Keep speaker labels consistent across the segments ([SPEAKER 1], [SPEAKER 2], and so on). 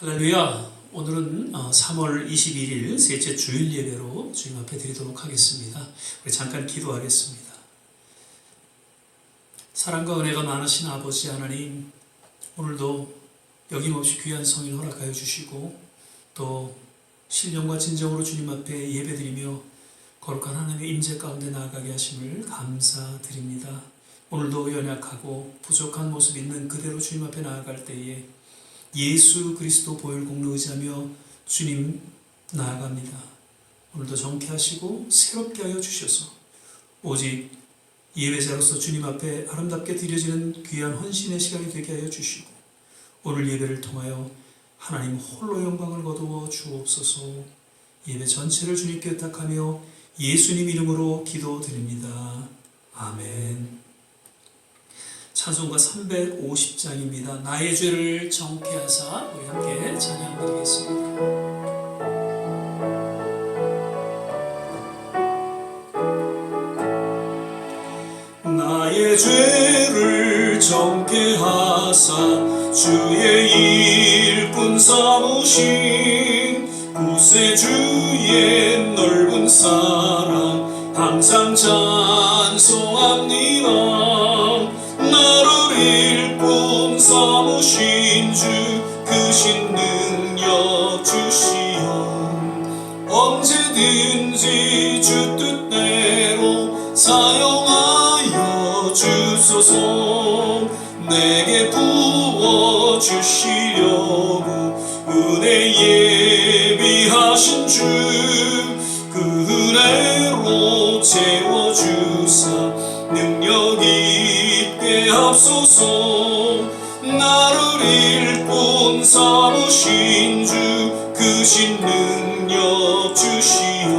[SPEAKER 1] 할렐루야. 오늘은 3월 21일 셋째 주일 예배로 주님 앞에 드리도록 하겠습니다. 우리 잠깐 기도하겠습니다. 사랑과 은혜가 많으신 아버지 하나님, 오늘도 여김없이 귀한 성인 허락하여 주시고 또 신령과 진정으로 주님 앞에 예배드리며 거룩한 하나님의 임재 가운데 나아가게 하심을 감사드립니다. 오늘도 연약하고 부족한 모습 있는 그대로 주님 앞에 나아갈 때에 예수 그리스도 보혈공로 의지하며 주님 나아갑니다. 오늘도 정케하시고 새롭게 하여 주셔서 오직 예배자로서 주님 앞에 아름답게 드려지는 귀한 헌신의 시간이 되게 하여 주시고 오늘 예배를 통하여 하나님 홀로 영광을 거두어 주옵소서. 예배 전체를 주님께 의탁하며 예수님 이름으로 기도드립니다. 아멘. 찬송가 350장입니다. 나의 죄를 정케 하사. 우리 함께 찬양드리겠습니다. 나의 죄를 정케 하사 주의 일꾼 삼으신 구세주의 넓은 사랑 항상 찬송합니다. 나를 일꾼 삼으신 주 크신 능력 주시어 언제든지 주 뜻대로 사용하여 주소서. 내게 부어주시려고 은혜 예비하신 주 그 은혜로 채워주사 능력 있게 합소서. 나를 일꾼 삼으신 주 크신 능력 주시어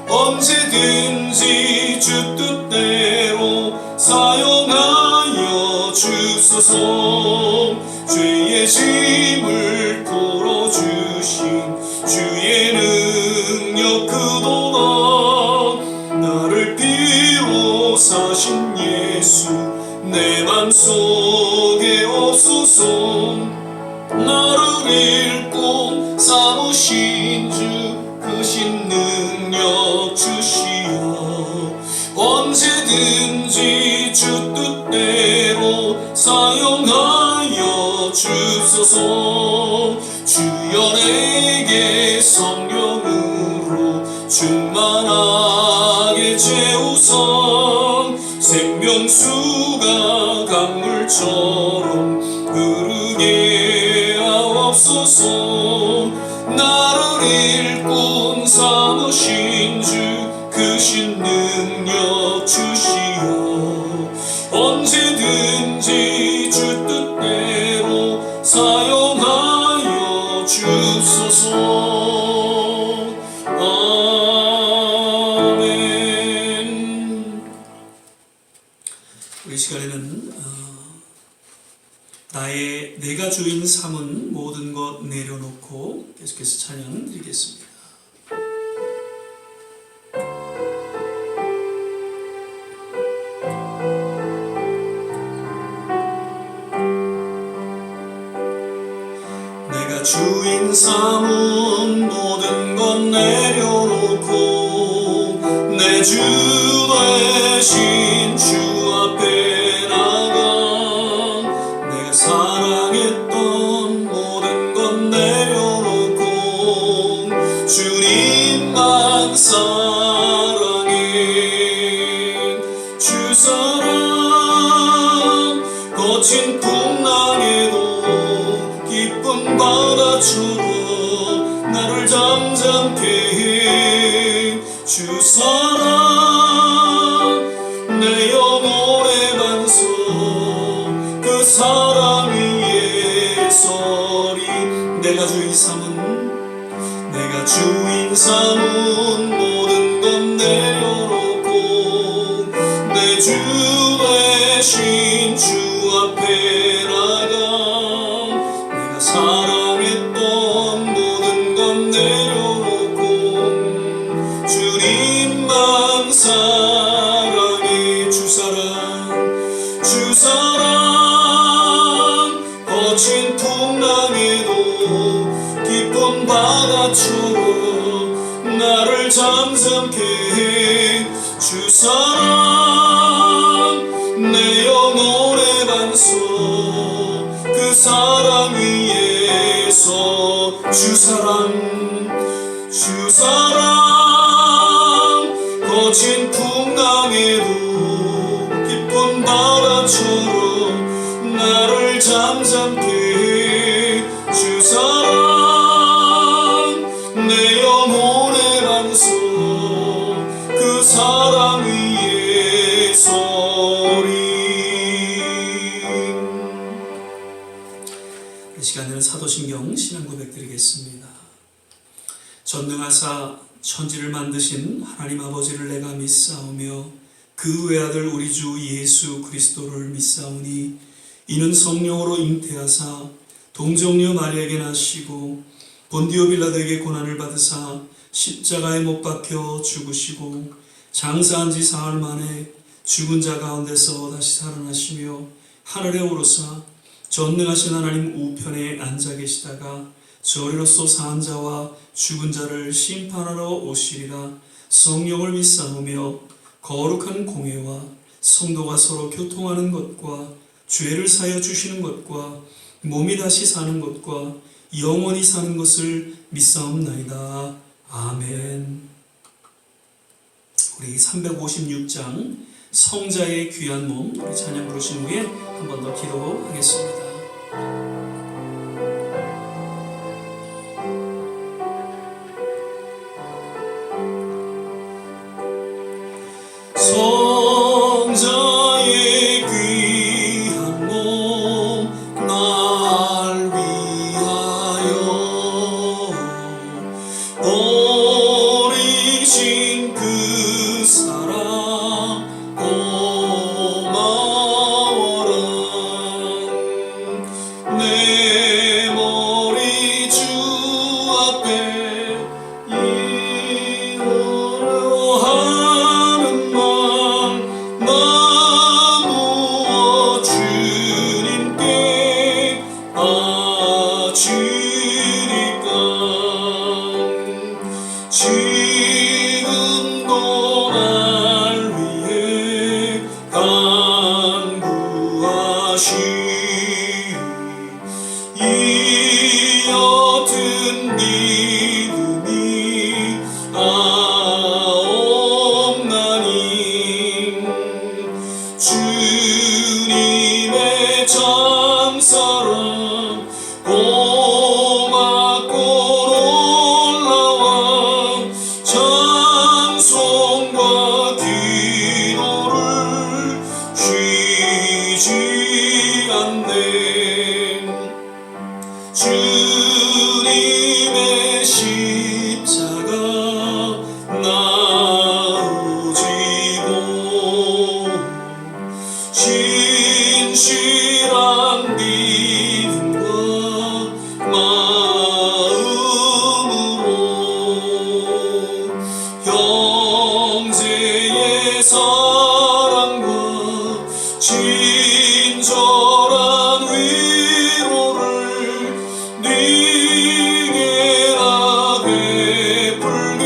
[SPEAKER 1] 언제든지 주 뜻대로 사용하여 주소서. 죄의 짐을 풀어주신 주의 능력 크도다. 나를 피로 사신 예수 내 맘속에 없소서. 나를 일꾼 삼으신 주 크신 능력 주시어 언제든지 주 뜻대로 사용하여 주소서. 주여 내게 성령으로 충만하게 채우사 생명수가 강물처럼 흐르게 하옵소서. 나를 일꾼 삼으신 주 크신 능력 주시어 언제든지 주 뜻대로 사용하여 주소서. 아멘. 우리 시간에는 내가 주인 삼은 모든 것 내려놓고 계속해서 찬양 드리겠습니다. 내가 주인 삼은 모든 것 내려놓고 내 주 대신 주 앞에 나가 내가 사랑했던 모든 것 내려놓고 주님만 사랑해. 주 사랑 거친 풍랑에도 깊은 바다처럼 나를 잠잠케 해. 주 사랑 내 영혼의 반석 그 사랑 위에 서리. 내가 주인 삼은 모든 것 내려놓고 내 주 대신 주 앞에 나가 내가 사랑했던 모든 것 내려놓고 주님만 사랑해. 주 사랑 거친 풍랑에도 깊은 바다처럼 나를 잠잠케 해 주 사랑 내 영혼의 반석 그 사랑 위에서 주 사랑 거친 풍랑에도 깊은 바다처럼 나를 잠잠케 해 주 사랑 내 영혼의 반석 그 사랑 위에 서리. 이 시간에는 사도신경 신앙 고백 드리겠습니다. 전능하사 천지를 만드신 하나님 아버지를 내가 믿사오며 그 외아들 우리 주 예수 그리스도를 믿사오니 이는 성령으로 잉태하사 동정녀 마리아에게 나시고 본디오 빌라도에게 고난을 받으사 십자가에 못 박혀 죽으시고 장사한 지 사흘 만에 죽은 자 가운데서 다시 살아나시며 하늘에 오르사 전능하신 하나님 우편에 앉아 계시다가 저리로서 산 자와 죽은 자를 심판하러 오시리라. 성령을 믿사오며 거룩한 공회와 성도가 서로 교통하는 것과 죄를 사여 주시는 것과 몸이 다시 사는 것과 영원히 사는 것을 믿사옵나이다. 아멘. 우리 356장 성자의 귀한 몸 우리 찬양 부르신 후에 한 번 더 기도하겠습니다. 성자의 귀한 몸 날 위하여 버리신 그 사랑 고마워라. 내 머리 주 앞에 이르려 하는 말 나 무엇 주님께 바치리까. 지금도 날 위해 간구하시 이 옅은 믿음이 없나니 주님의 참사랑 고맙고 놀라운 찬송과 기도를 쉬지 않네. 주님의 십자가 나오지고 진실한 믿음과 마음으로 형제의 사랑과 친절한 위로를 네게 나 베풀게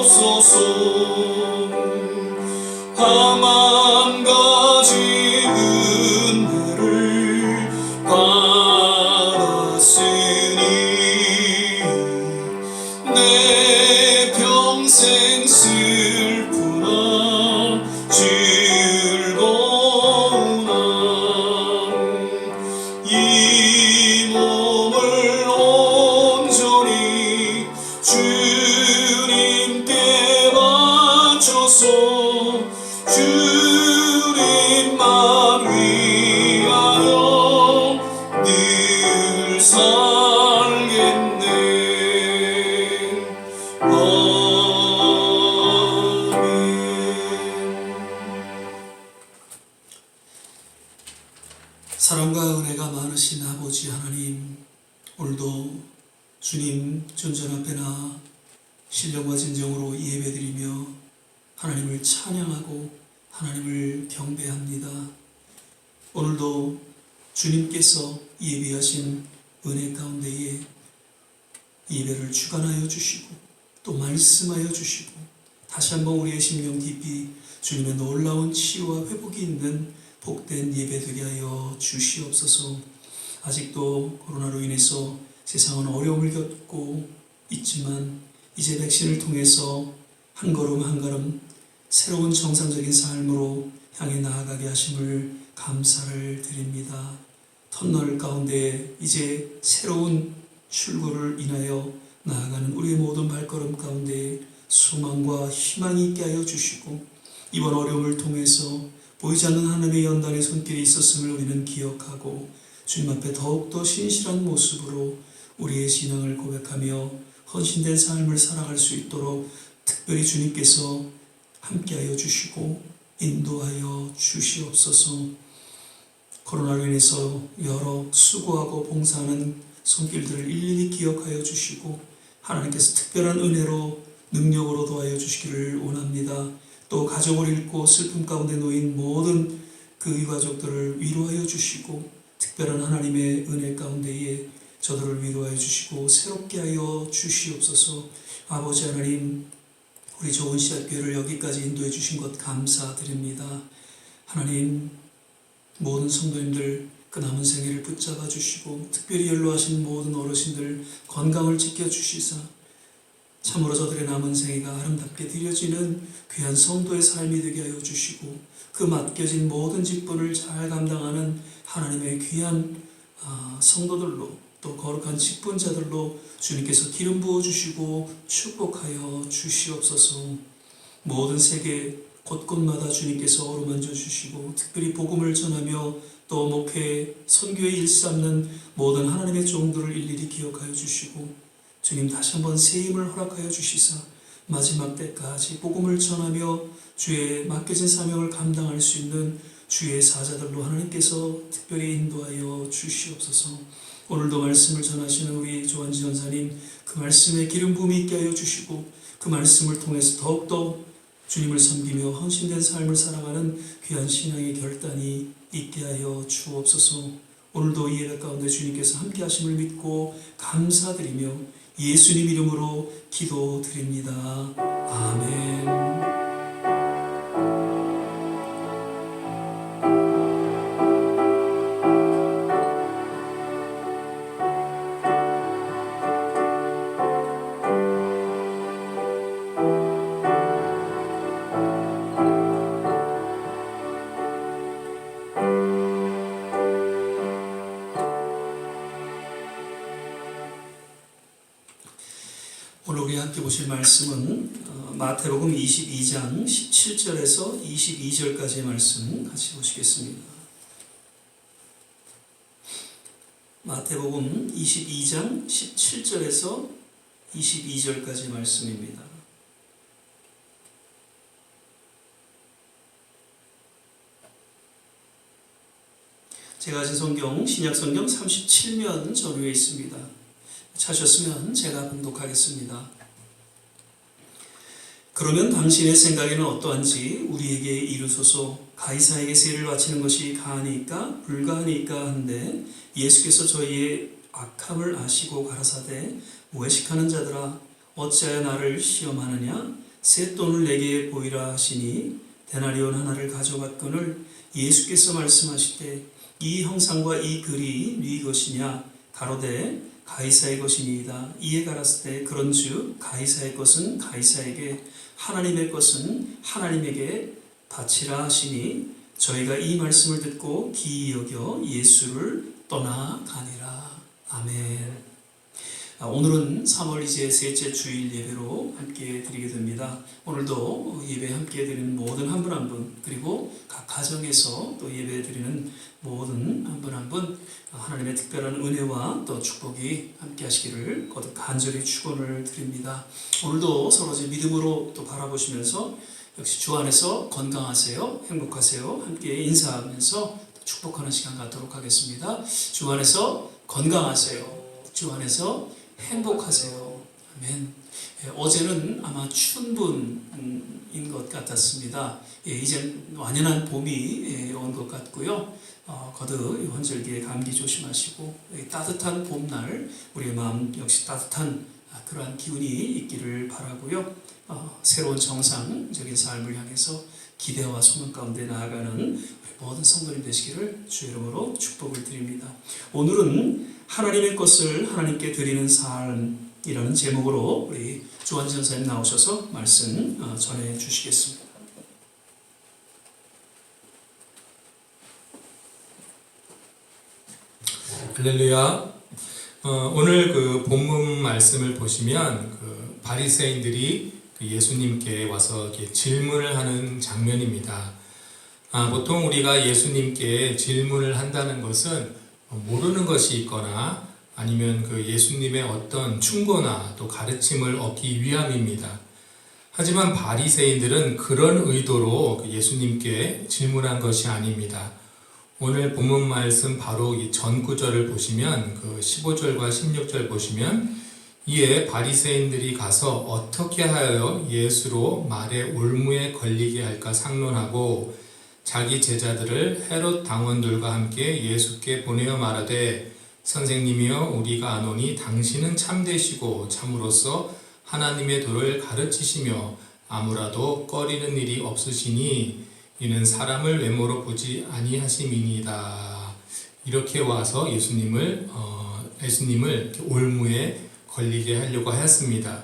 [SPEAKER 1] 하옵소서. 한 가지 은혜를 받았으니 내 평생 슬프나 즐거우나 이 몸을 온전히 주님께 바쳐서 주님만 위하여 늘 살겠네. 아멘. 사랑과 은혜가 많으신 아버지 하나님, 오늘도 주님 존전 앞에 나 신령과 진정으로 예배드리며 하나님을 찬양하고 하나님을 경배합니다. 오늘도 주님께서 예비하신 은혜 가운데에 예배를 주관하여 주시고 또 말씀하여 주시고 다시 한번 우리의 심령 깊이 주님의 놀라운 치유와 회복이 있는 복된 예배 되게 하여 주시옵소서. 아직도 코로나로 인해서 세상은 어려움을 겪고 있지만 이제 백신을 통해서 한 걸음 한 걸음 새로운 정상적인 삶으로 향해 나아가게 하심을 감사를 드립니다. 터널 가운데 이제 새로운 출구를 인하여 나아가는 우리의 모든 발걸음 가운데 소망과 희망이 있게 하여 주시고 이번 어려움을 통해서 보이지 않는 하나님의 연단의 손길이 있었음을 우리는 기억하고 주님 앞에 더욱더 신실한 모습으로 우리의 신앙을 고백하며 헌신된 삶을 살아갈 수 있도록 특별히 주님께서 함께하여 주시고 인도하여 주시옵소서. 코로나로 인해서 여러 수고하고 봉사하는 손길들을 일일이 기억하여 주시고 하나님께서 특별한 은혜로 능력으로 도와여 주시기를 원합니다. 또 가족을 잃고 슬픔 가운데 놓인 모든 그 유가족들을 위로하여 주시고 특별한 하나님의 은혜 가운데에 저들을 위로하여 주시고 새롭게 하여 주시옵소서. 아버지 하나님, 우리 좋은 씨앗교회를 여기까지 인도해 주신 것 감사드립니다. 하나님, 모든 성도님들 그 남은 생애를 붙잡아 주시고 특별히 연로하신 모든 어르신들 건강을 지켜주시사 참으로 저들의 남은 생애가 아름답게 드려지는 귀한 성도의 삶이 되게 하여 주시고 그 맡겨진 모든 직분을 잘 감당하는 하나님의 귀한 성도들로 또 거룩한 직분자들로 주님께서 기름 부어주시고 축복하여 주시옵소서. 모든 세계 곳곳마다 주님께서 어루만져 주시고 특별히 복음을 전하며 또 목회, 선교에 일삼는 모든 하나님의 종들을 일일이 기억하여 주시고 주님 다시 한번 새 힘을 허락하여 주시사 마지막 때까지 복음을 전하며 주의 맡겨진 사명을 감당할 수 있는 주의 사자들로 하나님께서 특별히 인도하여 주시옵소서. 오늘도 말씀을 전하시는 우리 조한지 전사님 그 말씀에 기름 부음이 있게 하여 주시고 그 말씀을 통해서 더욱더 주님을 섬기며 헌신된 삶을 살아가는 귀한 신앙의 결단이 있게 하여 주옵소서. 오늘도 이 예배 가운데 주님께서 함께 하심을 믿고 감사드리며 예수님 이름으로 기도드립니다. 아멘. 오늘 우리 함께 보실 말씀은 마태복음 22장 17절에서 22절까지의 말씀 같이 보시겠습니다. 마태복음 22장 17절에서 22절까지의 말씀입니다. 제가 가진 성경 신약성경 37면 전후에 있습니다. 찾으셨으면 제가 봉독하겠습니다. 그러면 당신의 생각에는 어떠한지 우리에게 이르소서. 가이사에게 세를 바치는 것이 가하니까 불가하니까 한데 예수께서 저희의 악함을 아시고 가라사대 외식하는 자들아 어찌하여 나를 시험하느냐 새 돈을 내게 보이라 하시니 데나리온 하나를 가져갔거늘 예수께서 말씀하시되 이 형상과 이 글이 네 것이냐 가로되 가이사의 것이니이다. 이에 가라사대 그런즉 가이사의 것은 가이사에게 하나님의 것은 하나님에게 바치라 하시니 저희가 이 말씀을 듣고 기이 여겨 예수를 떠나가니라. 아멘. 오늘은 3월 이제 셋째 주일 예배로 함께 드리게 됩니다. 오늘도 예배 함께 드리는 모든 한 분 한 분 그리고 각 가정에서 또 예배 드리는 모든 한 분 한 분 하나님의 특별한 은혜와 또 축복이 함께 하시기를 거듭 간절히 축원을 드립니다. 오늘도 서로 믿음으로 또 바라보시면서 역시 주 안에서 건강하세요, 행복하세요 함께 인사하면서 축복하는 시간 갖도록 하겠습니다. 주 안에서 건강하세요, 주 안에서 행복하세요. 아멘. 어제는 아마 추운 분인 것 같았습니다. 이제 완연한 봄이 온 것 같고요. 거듭 환절기에 감기 조심하시고 따뜻한 봄날 우리의 마음 역시 따뜻한 그러한 기운이 있기를 바라고요. 새로운 정상적인 삶을 향해서 기대와 소망 가운데 나아가는 우리 모든 성도님 되시기를 주 이름으로 축복을 드립니다. 오늘은 하나님의 것을 하나님께 드리는 삶이라는 제목으로 우리 조한 전사님 나오셔서 말씀 전해 주시겠습니다.
[SPEAKER 2] 할렐루야. 오늘 그 본문 말씀을 보시면 그 바리새인들이 그 예수님께 와서 이렇게 질문을 하는 장면입니다. 보통 우리가 예수님께 질문을 한다는 것은 모르는 것이 있거나 아니면 그 예수님의 어떤 충고나 또 가르침을 얻기 위함입니다. 하지만 바리새인들은 그런 의도로 예수님께 질문한 것이 아닙니다. 오늘 본문 말씀 바로 이 전 구절을 보시면 그 15절과 16절 보시면 이에 바리새인들이 가서 어떻게 하여 예수로 말의 올무에 걸리게 할까 상론하고 자기 제자들을 헤롯 당원들과 함께 예수께 보내어 말하되 선생님이여 우리가 아노니 당신은 참되시고 참으로서 하나님의 도를 가르치시며 아무라도 꺼리는 일이 없으시니 이는 사람을 외모로 보지 아니하심이니이다. 이렇게 와서 예수님을 올무에 걸리게 하려고 하였습니다.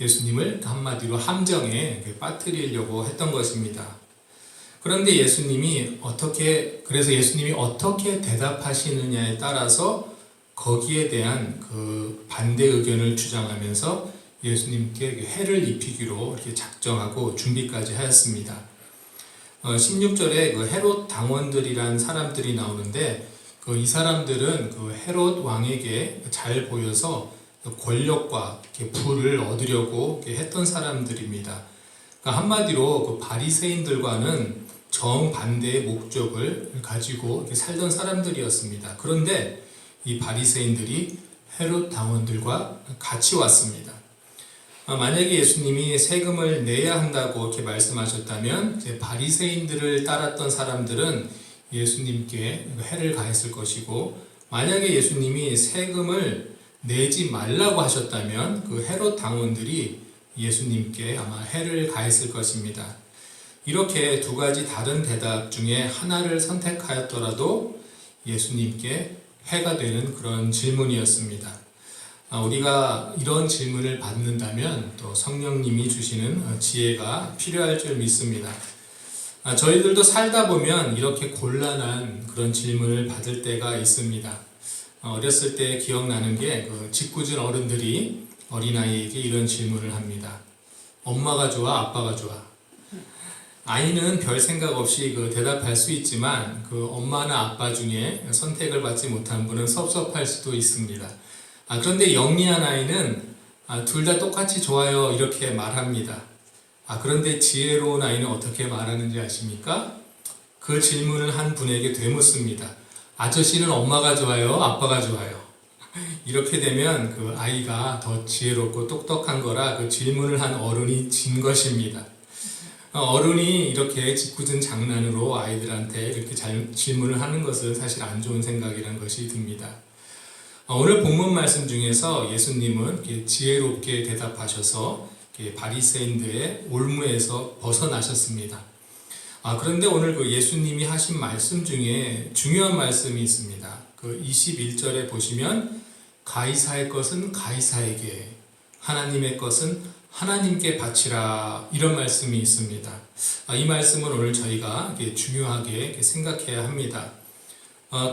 [SPEAKER 2] 예수님을 한마디로 함정에 빠뜨리려고 했던 것입니다. 그런데 예수님이 어떻게 대답하시느냐에 따라서 거기에 대한 그 반대 의견을 주장하면서 예수님께 해를 입히기로 이렇게 작정하고 준비까지 하였습니다. 16절에 그 헤롯 당원들이란 사람들이 나오는데 이 사람들은 그 헤롯 왕에게 잘 보여서 권력과 부를 얻으려고 했던 사람들입니다. 그러니까 한마디로 그 바리새인들과는 정반대의 목적을 가지고 살던 사람들이었습니다. 그런데 이 바리새인들이 헤롯 당원들과 같이 왔습니다. 만약에 예수님이 세금을 내야 한다고 이렇게 말씀하셨다면 이제 바리새인들을 따랐던 사람들은 예수님께 해를 가했을 것이고 만약에 예수님이 세금을 내지 말라고 하셨다면 그 헤롯 당원들이 예수님께 아마 해를 가했을 것입니다. 이렇게 두 가지 다른 대답 중에 하나를 선택하였더라도 예수님께 해가 되는 그런 질문이었습니다. 우리가 이런 질문을 받는다면 또 성령님이 주시는 지혜가 필요할 줄 믿습니다. 저희들도 살다 보면 이렇게 곤란한 그런 질문을 받을 때가 있습니다. 어렸을 때 기억나는 게 그 짓궂은 어른들이 어린아이에게 이런 질문을 합니다. 엄마가 좋아, 아빠가 좋아? 아이는 별 생각 없이 대답할 수 있지만 그 엄마나 아빠 중에 선택을 받지 못한 분은 섭섭할 수도 있습니다. 그런데 영리한 아이는 둘 다 똑같이 좋아요 이렇게 말합니다. 그런데 지혜로운 아이는 어떻게 말하는지 아십니까? 그 질문을 한 분에게 되묻습니다. 아저씨는 엄마가 좋아요? 아빠가 좋아요? 이렇게 되면 그 아이가 더 지혜롭고 똑똑한 거라 그 질문을 한 어른이 진 것입니다. 어른이 이렇게 짓궂은 장난으로 아이들한테 이렇게 질문을 하는 것은 사실 안 좋은 생각이라는 것이 듭니다. 오늘 본문 말씀 중에서 예수님은 지혜롭게 대답하셔서 바리새인들의 올무에서 벗어나셨습니다. 그런데 오늘 그 예수님이 하신 말씀 중에 중요한 말씀이 있습니다. 그 21절에 보시면 가이사의 것은 가이사에게, 하나님의 것은 하나님께 바치라 이런 말씀이 있습니다. 이 말씀은 오늘 저희가 중요하게 생각해야 합니다.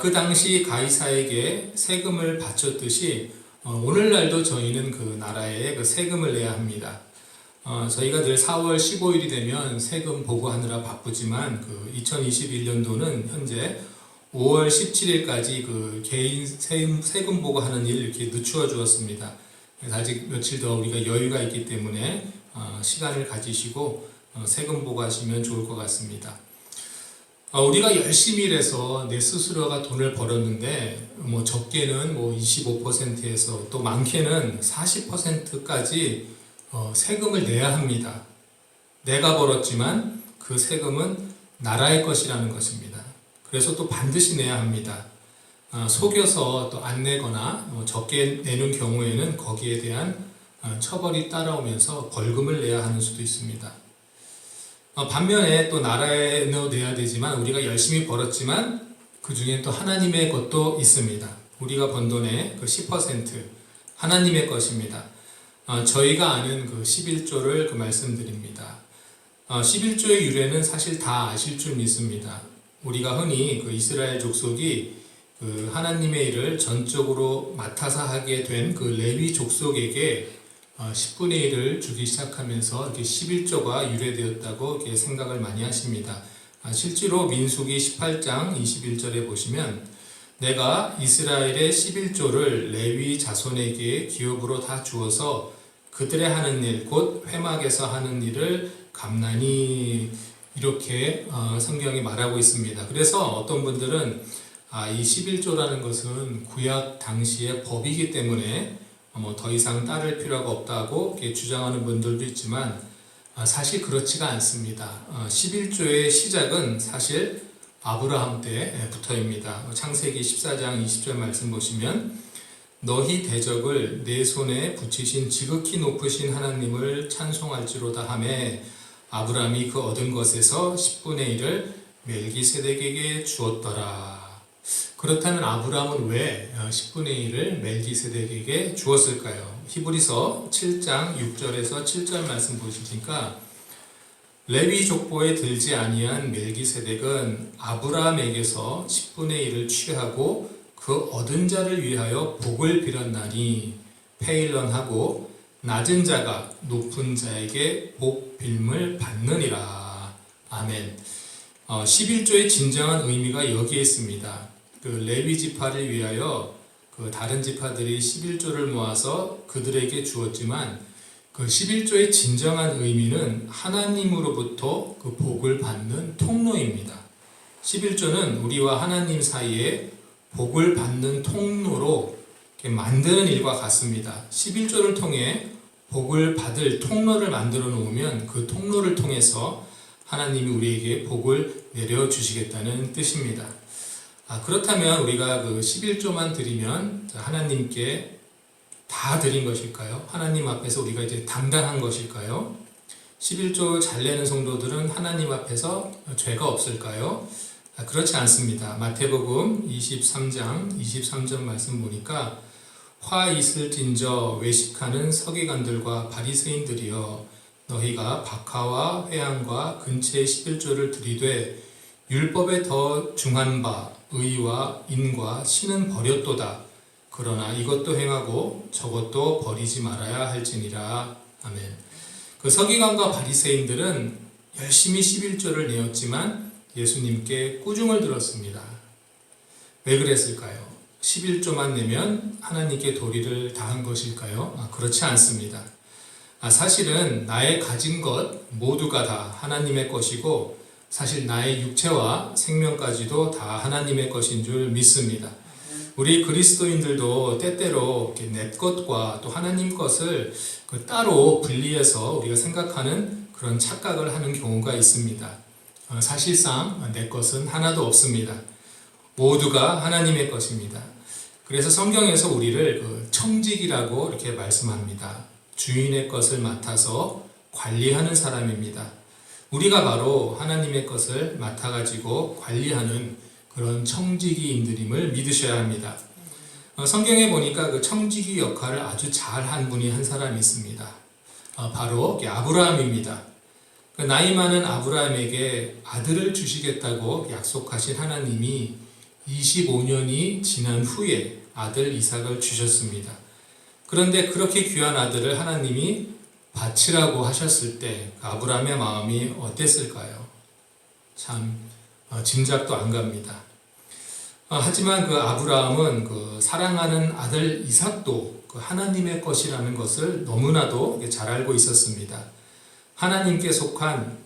[SPEAKER 2] 그 당시 가이사에게 세금을 바쳤듯이 오늘날도 저희는 그 나라에 그 세금을 내야 합니다. 저희가 늘 4월 15일이 되면 세금 보고하느라 바쁘지만 그 2021년도는 현재 5월 17일까지 그 개인 세금 보고하는 일 이렇게 늦추어 주었습니다. 그래서 아직 며칠 더 우리가 여유가 있기 때문에 시간을 가지시고 세금 보고하시면 좋을 것 같습니다. 우리가 열심히 일해서 내 스스로가 돈을 벌었는데 적게는 25%에서 또 많게는 40%까지 세금을 내야 합니다. 내가 벌었지만 그 세금은 나라의 것이라는 것입니다. 그래서 또 반드시 내야 합니다. 속여서 또 안 내거나 적게 내는 경우에는 거기에 대한 처벌이 따라오면서 벌금을 내야 하는 수도 있습니다. 반면에 또 나라에 내야 되지만 우리가 열심히 벌었지만 그 중에 또 하나님의 것도 있습니다. 우리가 번 돈의 그 10% 하나님의 것입니다. 저희가 아는 그 11조를 그 말씀드립니다. 11조의 유래는 사실 다 아실 줄 믿습니다. 우리가 흔히 그 이스라엘 족속이 그 하나님의 일을 전적으로 맡아서 하게 된 그 레위 족속에게 10분의 1을 주기 시작하면서 이렇게 11조가 유래되었다고 이렇게 생각을 많이 하십니다. 실제로 민수기 18장 21절에 보시면 내가 이스라엘의 11조를 레위 자손에게 기업으로 다 주어서 그들의 하는 일, 곧 회막에서 하는 일을 감난히 이렇게 성경이 말하고 있습니다. 그래서 어떤 분들은 이 11조라는 것은 구약 당시의 법이기 때문에 더 이상 따를 필요가 없다고 이렇게 주장하는 분들도 있지만 사실 그렇지가 않습니다. 11조의 시작은 사실 아브라함 때부터입니다. 창세기 14장 20절 말씀 보시면 너희 대적을 내 손에 붙이신 지극히 높으신 하나님을 찬송할지로다 하매 아브라함이 그 얻은 것에서 10분의 1을 멜기세덱에게 주었더라. 그렇다면 아브라함은 왜 10분의 1을 멜기세덱에게 주었을까요? 히브리서 7장 6절에서 7절 말씀 보시니까 레위 족보에 들지 아니한 멜기세덱은 아브라함에게서 10분의 1을 취하고 그 얻은 자를 위하여 복을 빌었나니 페일런하고 낮은 자가 높은 자에게 복 빌물 받느니라. 아멘. 11조의 진정한 의미가 여기에 있습니다. 그 레위 지파를 위하여 그 다른 지파들이 11조를 모아서 그들에게 주었지만 그 11조의 진정한 의미는 하나님으로부터 그 복을 받는 통로입니다. 11조는 우리와 하나님 사이에 복을 받는 통로로 만드는 일과 같습니다. 11조를 통해 복을 받을 통로를 만들어 놓으면 그 통로를 통해서 하나님이 우리에게 복을 내려주시겠다는 뜻입니다. 그렇다면 우리가 그 11조만 드리면 하나님께 다 드린 것일까요? 하나님 앞에서 우리가 이제 당당한 것일까요? 11조 잘 내는 성도들은 하나님 앞에서 죄가 없을까요? 그렇지 않습니다. 마태복음 23장 23절 말씀 보니까 화 있을진저 외식하는 서기관들과 바리새인들이여 너희가 박하와 회향과 근처의 11조를 드리되 율법에 더 중한 바 의와 인과 신은 버렸도다. 그러나 이것도 행하고 저것도 버리지 말아야 할지니라. 아멘. 그 서기관과 바리새인들은 열심히 11조를 내었지만 예수님께 꾸중을 들었습니다. 왜 그랬을까요? 11조만 내면 하나님께 도리를 다한 것일까요? 그렇지 않습니다. 사실은 나의 가진 것 모두가 다 하나님의 것이고 사실 나의 육체와 생명까지도 다 하나님의 것인 줄 믿습니다. 우리 그리스도인들도 때때로 내 것과 또 하나님 것을 따로 분리해서 우리가 생각하는 그런 착각을 하는 경우가 있습니다. 사실상 내 것은 하나도 없습니다. 모두가 하나님의 것입니다. 그래서 성경에서 우리를 청직이라고 이렇게 말씀합니다. 주인의 것을 맡아서 관리하는 사람입니다. 우리가 바로 하나님의 것을 맡아가지고 관리하는 그런 청지기인들임을 믿으셔야 합니다. 성경에 보니까 그 청지기 역할을 아주 잘한 분이 한 사람이 있습니다. 바로 아브라함입니다. 그 나이 많은 아브라함에게 아들을 주시겠다고 약속하신 하나님이 25년이 지난 후에 아들 이삭을 주셨습니다. 그런데 그렇게 귀한 아들을 하나님이 바치라고 하셨을 때 아브라함의 마음이 어땠을까요? 참 짐작도 안 갑니다. 하지만 그 아브라함은 그 사랑하는 아들 이삭도 그 하나님의 것이라는 것을 너무나도 잘 알고 있었습니다. 하나님께 속한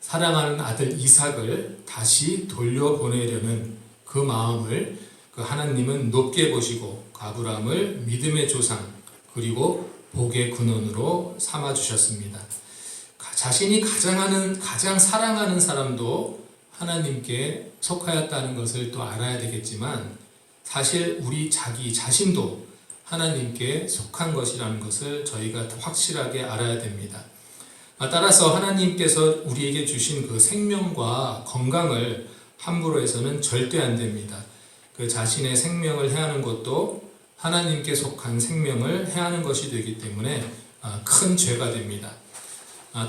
[SPEAKER 2] 사랑하는 아들 이삭을 다시 돌려보내려는 그 마음을 그 하나님은 높게 보시고 아브라함을 믿음의 조상 그리고 복의 근원으로 삼아 주셨습니다. 자신이 가장 사랑하는 사람도 하나님께 속하였다는 것을 또 알아야 되겠지만 사실 우리 자기 자신도 하나님께 속한 것이라는 것을 저희가 확실하게 알아야 됩니다. 따라서 하나님께서 우리에게 주신 그 생명과 건강을 함부로 해서는 절대 안 됩니다. 그 자신의 생명을 해하는 것도 하나님께 속한 생명을 해하는 것이 되기 때문에 큰 죄가 됩니다.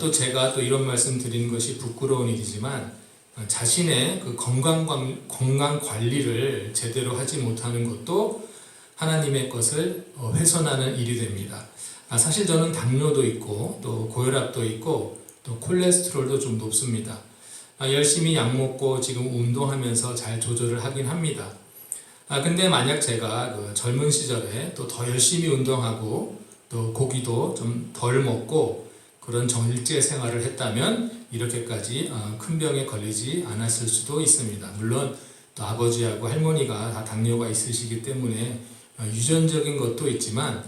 [SPEAKER 2] 또 제가 또 이런 말씀 드리는 것이 부끄러운 일이지만 자신의 그 건강 관리를 제대로 하지 못하는 것도 하나님의 것을 훼손하는 일이 됩니다. 사실 저는 당뇨도 있고 또 고혈압도 있고 또 콜레스테롤도 좀 높습니다. 열심히 약 먹고 지금 운동하면서 잘 조절을 하긴 합니다. 근데 만약 제가 그 젊은 시절에 또 더 열심히 운동하고 또 고기도 좀 덜 먹고 그런 정일제 생활을 했다면 이렇게까지 큰 병에 걸리지 않았을 수도 있습니다. 물론 또 아버지하고 할머니가 다 당뇨가 있으시기 때문에 유전적인 것도 있지만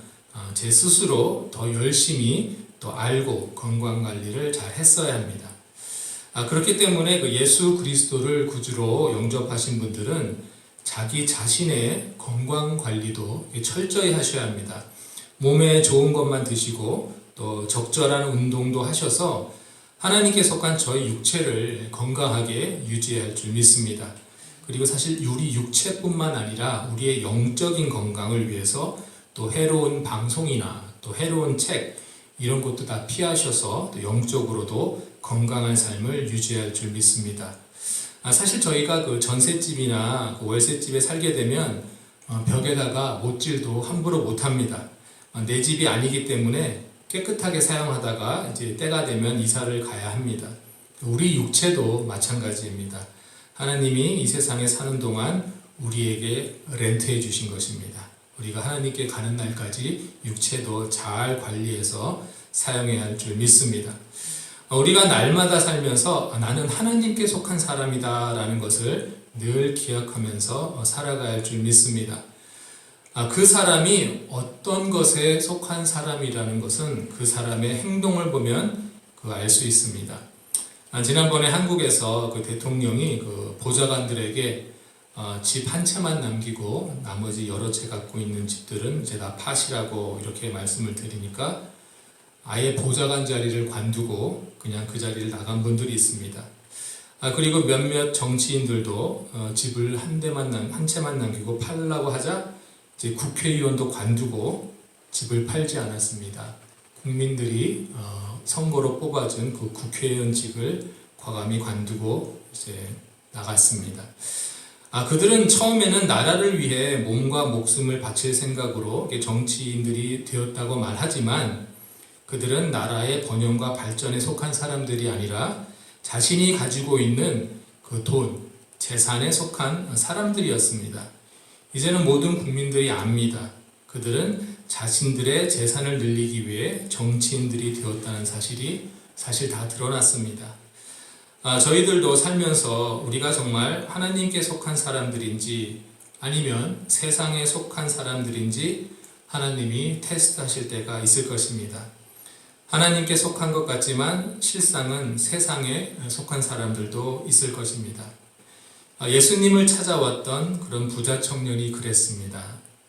[SPEAKER 2] 제 스스로 더 열심히 또 알고 건강관리를 잘 했어야 합니다. 그렇기 때문에 그 예수 그리스도를 구주로 영접하신 분들은 자기 자신의 건강관리도 철저히 하셔야 합니다. 몸에 좋은 것만 드시고 또 적절한 운동도 하셔서 하나님께 속한 저희 육체를 건강하게 유지할 줄 믿습니다. 그리고 사실 우리 육체뿐만 아니라 우리의 영적인 건강을 위해서 또 해로운 방송이나 또 해로운 책 이런 것도 다 피하셔서 또 영적으로도 건강한 삶을 유지할 줄 믿습니다. 사실 저희가 그 전셋집이나 그 월셋집에 살게 되면 벽에다가 못질도 함부로 못합니다. 내 집이 아니기 때문에 깨끗하게 사용하다가 이제 때가 되면 이사를 가야 합니다. 우리 육체도 마찬가지입니다. 하나님이 이 세상에 사는 동안 우리에게 렌트해 주신 것입니다. 우리가 하나님께 가는 날까지 육체도 잘 관리해서 사용해야 할 줄 믿습니다. 우리가 날마다 살면서 나는 하나님께 속한 사람이다 라는 것을 늘 기억하면서 살아가야 할 줄 믿습니다. 그 사람이 어떤 것에 속한 사람이라는 것은 그 사람의 행동을 보면 알 수 있습니다. 지난번에 한국에서 그 대통령이 그 보좌관들에게 집 한 채만 남기고 나머지 여러 채 갖고 있는 집들은 이제 다 파시라고 이렇게 말씀을 드리니까 아예 보좌관 자리를 관두고 그냥 그 자리를 나간 분들이 있습니다. 그리고 몇몇 정치인들도 집을 한 채만 남기고 팔려고 하자 이제 국회의원도 관두고 집을 팔지 않았습니다. 국민들이 선거로 뽑아준 그 국회의원직을 과감히 관두고 이제 나갔습니다. 그들은 처음에는 나라를 위해 몸과 목숨을 바칠 생각으로 정치인들이 되었다고 말하지만 그들은 나라의 번영과 발전에 속한 사람들이 아니라 자신이 가지고 있는 그 돈, 재산에 속한 사람들이었습니다. 이제는 모든 국민들이 압니다. 그들은 자신들의 재산을 늘리기 위해 정치인들이 되었다는 사실이 사실 다 드러났습니다. 저희들도 살면서 우리가 정말 하나님께 속한 사람들인지 아니면 세상에 속한 사람들인지 하나님이 테스트하실 때가 있을 것입니다. 하나님께 속한 것 같지만 실상은 세상에 속한 사람들도 있을 것입니다. 예수님을 찾아왔던 그런 부자 청년이 그랬습니다.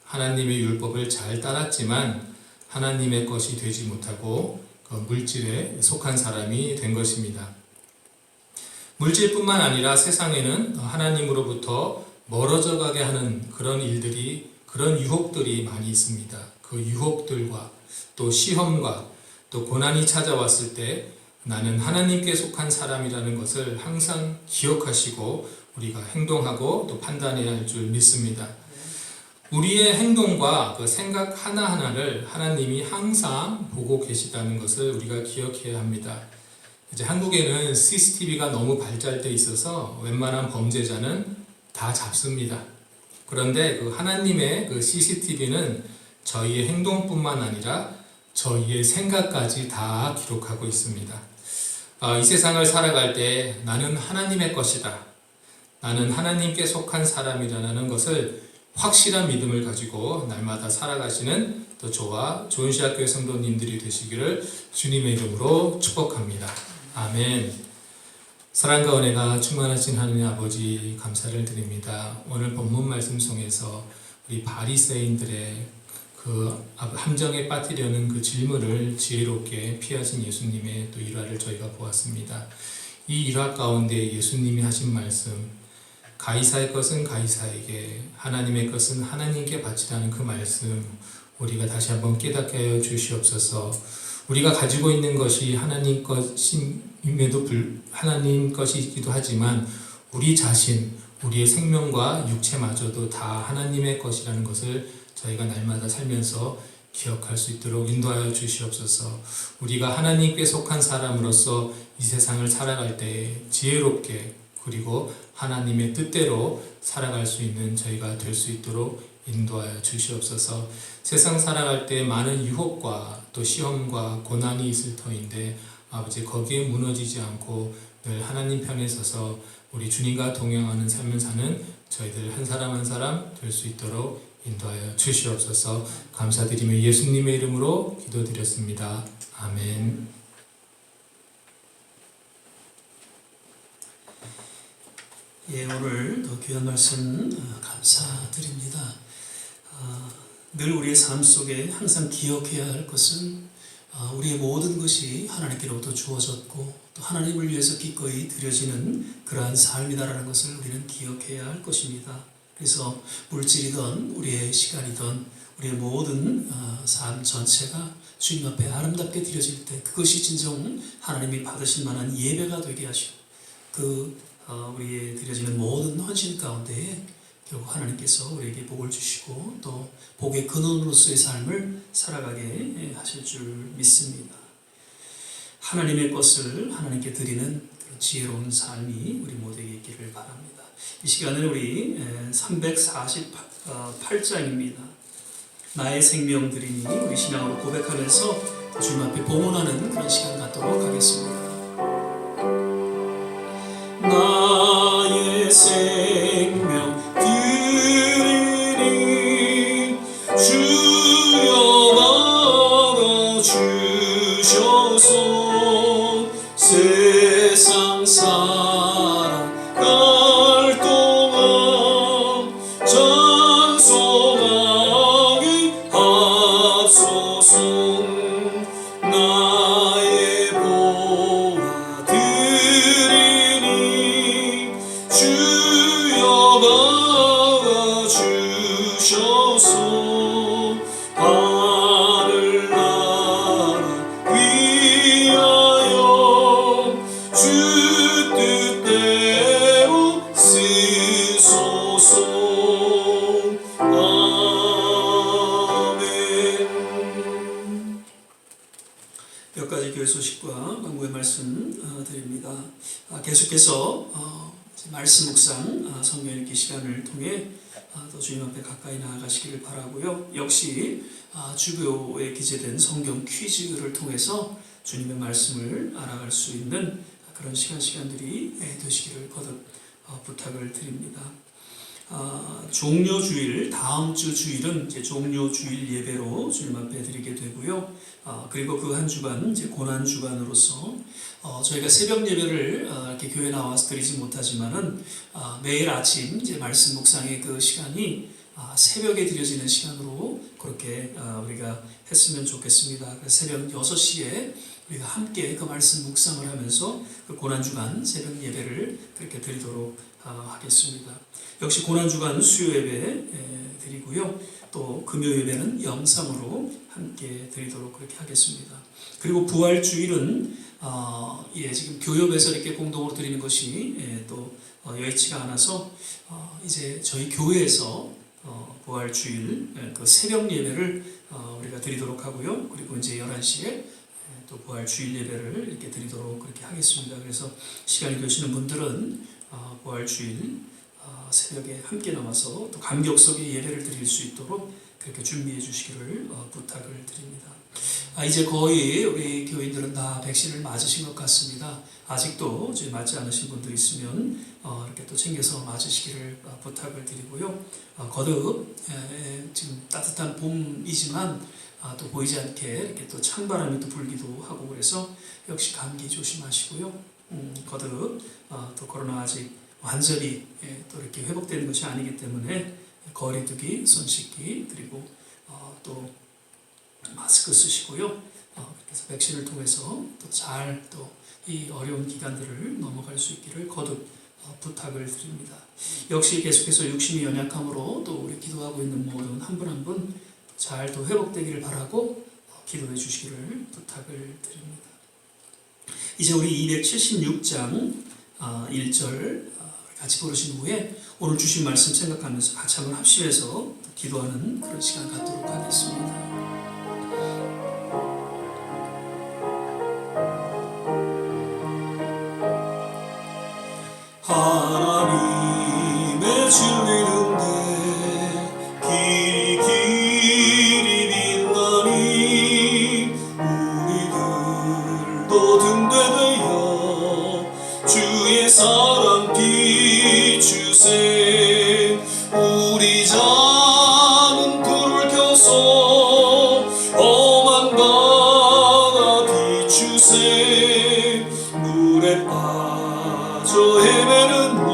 [SPEAKER 2] 하나님의 율법을 잘 따랐지만 하나님의 것이 되지 못하고 그 물질에 속한 사람이 된 것입니다. 물질뿐만 아니라 세상에는 하나님으로부터 멀어져 가게 하는 그런 일들이, 그런 유혹들이 많이 있습니다. 그 유혹들과 또 시험과 또 고난이 찾아왔을 때 나는 하나님께 속한 사람이라는 것을 항상 기억하시고 우리가 행동하고 또 판단해야 할 줄 믿습니다. 우리의 행동과 그 생각 하나하나를 하나님이 항상 보고 계시다는 것을 우리가 기억해야 합니다. 이제 한국에는 CCTV가 너무 발달되어 있어서 웬만한 범죄자는 다 잡습니다. 그런데 그 하나님의 그 CCTV는 저희의 행동뿐만 아니라 저희의 생각까지 다 기록하고 있습니다. 이 세상을 살아갈 때 나는 하나님의 것이다. 나는 하나님께 속한 사람이라는 것을 확실한 믿음을 가지고 날마다 살아가시는 또 저와 조은시학교의 성도님들이 되시기를 주님의 이름으로 축복합니다. 아멘. 사랑과 은혜가 충만하신 하느님 아버지 감사를 드립니다. 오늘 본문 말씀 속에서 우리 바리새인들의 그 함정에 빠뜨려는 그 질문을 지혜롭게 피하신 예수님의 또 일화를 저희가 보았습니다. 이 일화 가운데 예수님이 하신 말씀, 가이사의 것은 가이사에게, 하나님의 것은 하나님께 바치라는 그 말씀, 우리가 다시 한번 깨닫게 하여 주시옵소서. 우리가 가지고 있는 것이 하나님 것임에도 하나님 것이기도 하지만 우리 자신, 우리의 생명과 육체마저도 다 하나님의 것이라는 것을 저희가 날마다 살면서 기억할 수 있도록 인도하여 주시옵소서. 우리가 하나님께 속한 사람으로서 이 세상을 살아갈 때 지혜롭게 그리고 하나님의 뜻대로 살아갈 수 있는 저희가 될 수 있도록 인도하여 주시옵소서. 세상 살아갈 때 많은 유혹과 또 시험과 고난이 있을 터인데 아버지 거기에 무너지지 않고 늘 하나님 편에 서서 우리 주님과 동행하는 삶을 사는 저희들 한 사람 한 사람 될 수 있도록 인도하여 주시옵소서. 감사드리며 예수님의 이름으로 기도드렸습니다. 아멘.
[SPEAKER 1] 예, 오늘 더 귀한 말씀 감사드립니다. 늘 우리의 삶 속에 항상 기억해야 할 것은 우리의 모든 것이 하나님께로부터 주어졌고 또 하나님을 위해서 기꺼이 드려지는 그러한 삶이다라는 것을 우리는 기억해야 할 것입니다. 그래서 물질이든 우리의 시간이든 우리의 모든 삶 전체가 주님 앞에 아름답게 드려질 때 그것이 진정 하나님이 받으실 만한 예배가 되게 하시고 우리의 드려지는 모든 헌신 가운데에 결국 하나님께서 우리에게 복을 주시고 또 복의 근원으로서의 삶을 살아가게 하실 줄 믿습니다. 하나님의 것을 하나님께 드리는 그런 지혜로운 삶이 우리 모두에게 있기를 바랍니다. 이 시간은 우리 348장입니다. 나의 생명 드리니 우리 신앙으로 고백하면서 주님 앞에 봉헌하는 그런 시간 갖도록 하겠습니다. 나의 생명 드리니 주여 받아주셔서 세상 살아갈 동안 찬송하기 앞서서 나의 보아 드리니 주여 받아주셔서 하늘 나라 위하여 주 뜻대로 쓰소서. 아멘. 몇 가지 교회 소식과 광고의 말씀 드립니다. 계속해서 말씀 묵상 성경 읽기 시간을 통해 또 주님 앞에 가까이 나아가시기를 바라고요. 역시 주교에 기재된 성경 퀴즈를 통해서 주님의 말씀을 알아갈 수 있는 그런 시간들이 되시기를 거듭 부탁을 드립니다. 종료주일, 다음 주 주일은 이제 종료주일 예배로 주님 앞에 드리게 되고요. 그리고 그 한 주간 이제 고난 주간으로서 저희가 새벽 예배를 이렇게 교회 나와서 드리지 못하지만은 매일 아침 이제 말씀 묵상의 그 시간이 새벽에 드려지는 시간으로 그렇게 우리가 했으면 좋겠습니다. 그래서 새벽 6시에 우리가 함께 그 말씀 묵상을 하면서 그 고난주간 새벽 예배를 그렇게 드리도록 하겠습니다. 역시 고난주간 수요 예배 드리고요. 또 금요 예배는 영상으로 함께 드리도록 그렇게 하겠습니다. 그리고 부활주일은 지금 교협에서 이렇게 공동으로 드리는 것이 또 여의치가 않아서 이제 저희 교회에서 부활주일 그 새벽 예배를 우리가 드리도록 하고요. 그리고 이제 11시에 또 부활주일 예배를 이렇게 드리도록 그렇게 하겠습니다. 그래서 시간이 되시는 분들은 부활주일 새벽에 함께 나와서 또 감격스럽게 예배를 드릴 수 있도록 그렇게 준비해 주시기를 부탁을 드립니다. 이제 거의 우리 교인들은 다 백신을 맞으신 것 같습니다. 아직도 이제 맞지 않으신 분도 있으면 이렇게 또 챙겨서 맞으시기를 부탁을 드리고요. 거듭 지금 따뜻한 봄이지만 또 보이지 않게 이렇게 또 찬바람이 또 불기도 하고 그래서 역시 감기 조심하시고요. 거듭 또 코로나 아직 완전히 또 이렇게 회복되는 것이 아니기 때문에 거리두기, 손 씻기, 그리고 또 마스크 쓰시고요. 그래서 백신을 통해서 또 잘 또 이 어려운 기간들을 넘어갈 수 있기를 거듭 부탁을 드립니다. 역시 계속해서 육신이 연약함으로 또 우리 기도하고 있는 모든 한 분 한 분 잘 또 회복되기를 바라고 기도해 주시기를 부탁을 드립니다. 이제 우리 276장 1절 같이 부르신 후에 오늘 주신 말씀 생각하면서 같이 한번 합심해서 기도하는 그런 시간 갖도록 하겠습니다. 하나님의 진리는데 길이 빛나니 우리들도 등대되어 주의 사랑 비추세. 우리 자는 불을 켜서 험한 바다 비추세. 물에 빠져 헤매는 님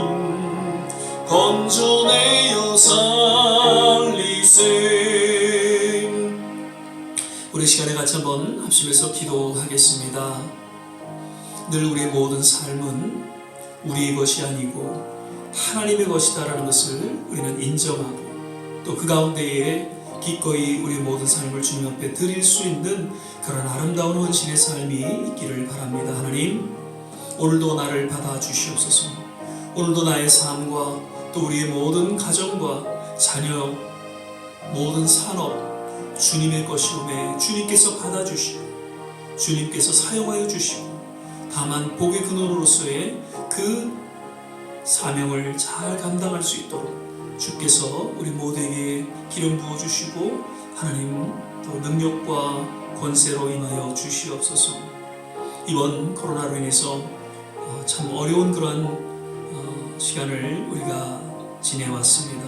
[SPEAKER 1] 건져내어 살리세. 우리 시간에 같이 한번 합심해서 기도하겠습니다. 늘 우리의 모든 삶은 우리의 것이 아니고 하나님의 것이다라는 것을 우리는 인정하고 또 그 가운데에 기꺼이 우리의 모든 삶을 주님 앞에 드릴 수 있는 그런 아름다운 헌신의 삶이 있기를 바랍니다. 하나님, 오늘도 나를 받아주시옵소서. 오늘도 나의 삶과 또 우리의 모든 가정과 자녀, 모든 산업 주님의 것이오매 주님께서 받아주시고 주님께서 사용하여 주시고 다만 복의 근원으로서의 그 사명을 잘 감당할 수 있도록 주께서 우리 모두에게 기름 부어주시고 하나님 또 능력과 권세로 임하여 주시옵소서. 이번 코로나로 인해서 참 어려운 그런 시간을 우리가 지내왔습니다.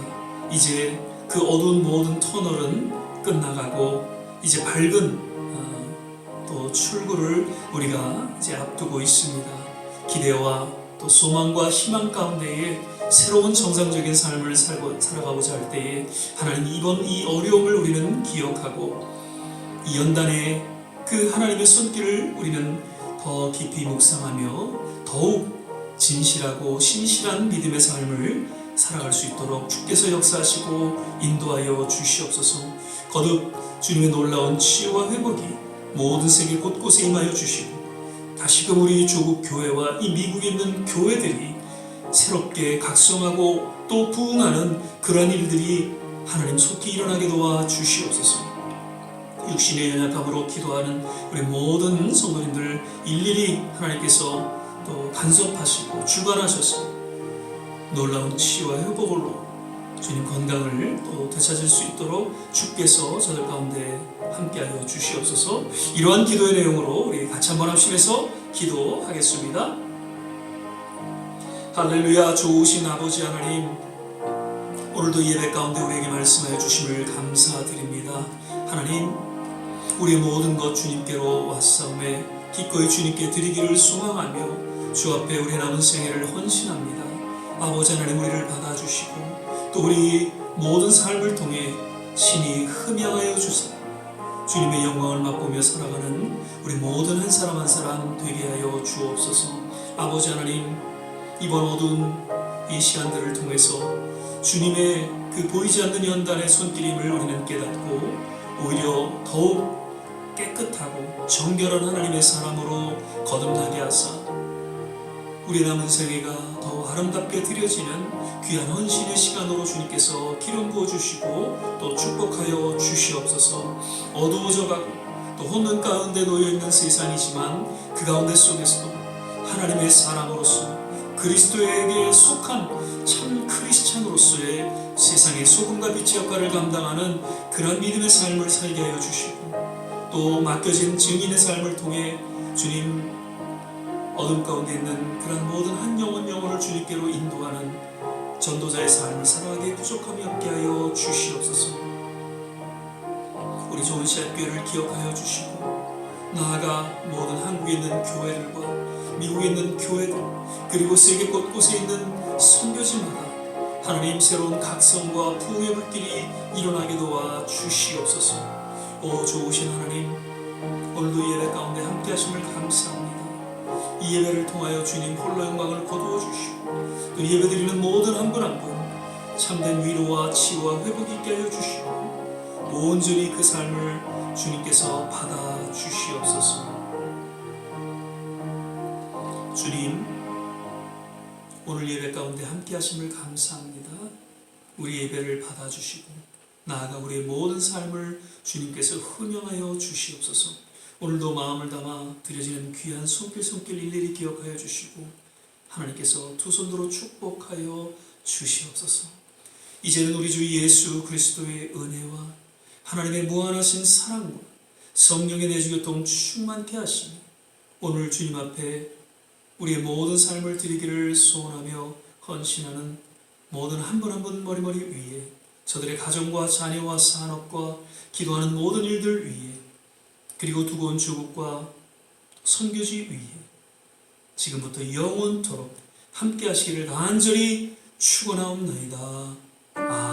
[SPEAKER 1] 이제 그 어두운 모든 터널은 끝나가고 이제 밝은 또 출구를 우리가 이제 앞두고 있습니다. 기대와 또 소망과 희망 가운데에 새로운 정상적인 삶을 살아가고자 할 때에 하나님 이번 이 어려움을 우리는 기억하고 이 연단의 그 하나님의 손길을 우리는 더 깊이 묵상하며 더욱 진실하고 신실한 믿음의 삶을 살아갈 수 있도록 주께서 역사하시고 인도하여 주시옵소서. 거듭 주님의 놀라운 치유와 회복이 모든 세계 곳곳에 임하여 주시고 다시금 우리 조국 교회와 이 미국에 있는 교회들이 새롭게 각성하고 또 부흥하는 그러한 일들이 하나님 속히 일어나게 도와 주시옵소서. 육신의 연약함으로 기도하는 우리 모든 성도님들 일일이 하나님께서 또 간섭하시고 주관하셔서 놀라운 치유와 회복으로 주님 건강을 또 되찾을 수 있도록 주께서 저들 가운데 함께하여 주시옵소서. 이러한 기도의 내용으로 우리 같이 한번 합심해서 기도하겠습니다. 할렐루야. 좋으신 아버지 하나님, 오늘도 예배 가운데 우리에게 말씀하여 주심을 감사드립니다. 하나님, 우리의 모든 것 주님께로 왔사오매 기꺼이 주님께 드리기를 소망하며 주 앞에 우리 남은 생애를 헌신합니다. 아버지 하나님, 우리를 받아주시고 또 우리 모든 삶을 통해 신이 흠양하여 주사 주님의 영광을 맛보며 살아가는 우리 모든 한 사람 한 사람 되게 하여 주옵소서. 아버지 하나님, 이번 어두운 이 시간들을 통해서 주님의 그 보이지 않는 연단의 손길임을 우리는 깨닫고 오히려 더욱 깨끗하고 정결한 하나님의 사람으로 거듭나게 하사 우리 남은 생애가 더 아름답게 드려지는 귀한 헌신의 시간으로 주님께서 기름 부어주시고 또 축복하여 주시옵소서. 어두워져가고 또 혼돈 가운데 놓여있는 세상이지만 그 가운데 속에서도 하나님의 사람으로서 그리스도에게 속한 참 크리스찬으로서의 세상의 소금과 빛의 역할을 감당하는 그런 믿음의 삶을 살게 하여 주시고 또 맡겨진 증인의 삶을 통해 주님 어둠 가운데 있는 그런 모든 한 영혼을 주님께로 인도하는 전도자의 삶을 살아가기에 부족함이 없게 하여 주시옵소서. 우리 좋은 씨앗교회를 기억하여 주시고 나아가 모든 한국에 있는 교회들과 미국에 있는 교회들, 그리고 세계 곳곳에 있는 선교지마다 하나님 새로운 각성과 부흥의 불길이 일어나게 도와 주시옵소서. 오 좋으신 하나님, 오늘도 예배 가운데 함께 하심을 감사합니다. 이 예배를 통하여 주님 홀로 영광을 거두어 주시고 또 예배 드리는 모든 한 분 한 분 참된 위로와 치유와 회복이 있게 하여 주시고 온전히 그 삶을 주님께서 받아 주시옵소서. 주님, 오늘 예배 가운데 함께 하심을 감사합니다. 우리 예배를 받아 주시고 나아가 우리의 모든 삶을 주님께서 훈영하여 주시옵소서. 오늘도 마음을 담아 드려지는 귀한 손길 일일이 기억하여 주시고 하나님께서 두 손으로 축복하여 주시옵소서. 이제는 우리 주 예수 그리스도의 은혜와 하나님의 무한하신 사랑과 성령의 내주교통 충만케 하시니 오늘 주님 앞에 우리의 모든 삶을 드리기를 소원하며 헌신하는 모든 한 분 한 분 머리머리 위에 저들의 가정과 자녀와 산업과 기도하는 모든 일들 위에 그리고 두고 온 조국과 선교지 위에 지금부터 영원토록 함께 하시기를 간절히 축원하옵나이다. 아멘.